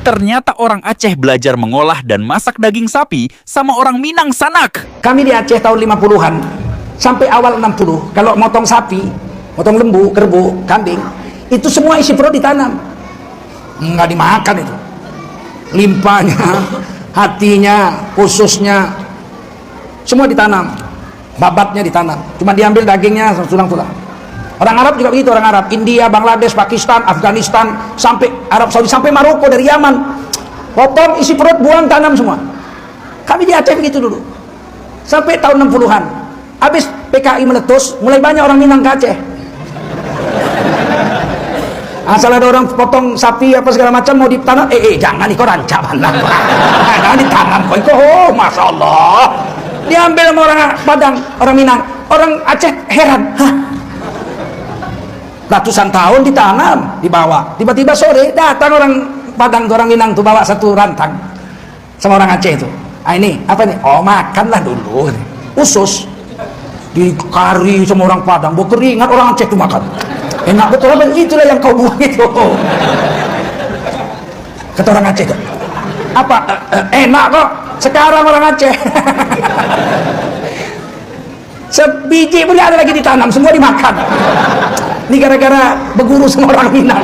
Ternyata orang Aceh belajar mengolah dan masak daging sapi sama orang Minang sanak. Kami di Aceh tahun 50-an sampai awal 60, kalau motong sapi, motong lembu, kerbau, kambing, itu semua isi perut ditanam. Nggak dimakan itu. Limpahnya, hatinya, ususnya, semua ditanam. Babatnya ditanam. Cuma diambil dagingnya, tulang-tulang. Orang Arab juga begitu, orang Arab. India, Bangladesh, Pakistan, Afghanistan, sampai Arab Saudi, sampai Maroko, dari Yaman. Potong, isi perut, buang, tanam semua. Kami di Aceh begitu dulu. Sampai tahun 60-an. Habis PKI meletus, mulai banyak orang Minang ke Aceh. Asal ada orang potong sapi apa segala macam mau ditanam, jangan nih, kau rancaman lah. Jangan ditanam kau itu, oh Masya Allah. Diambil sama orang Padang, orang Minang. Orang Aceh heran, hah? Ratusan tahun ditanam, dibawa. Tiba-tiba sore datang orang Padang, orang Minang tuh bawa satu rantang sama orang Aceh itu. Ah ini apa nih? Oh makanlah dulu. Usus dikari sama orang Padang, berkeringat orang Aceh tuh makan. Enak betul, itulah yang kau buang itu. Kata orang Aceh tuh, apa? Enak kok. Sekarang orang Aceh. Sebiji pun ada lagi ditanam, semua dimakan. Ini gara-gara berguru sama orang Minang.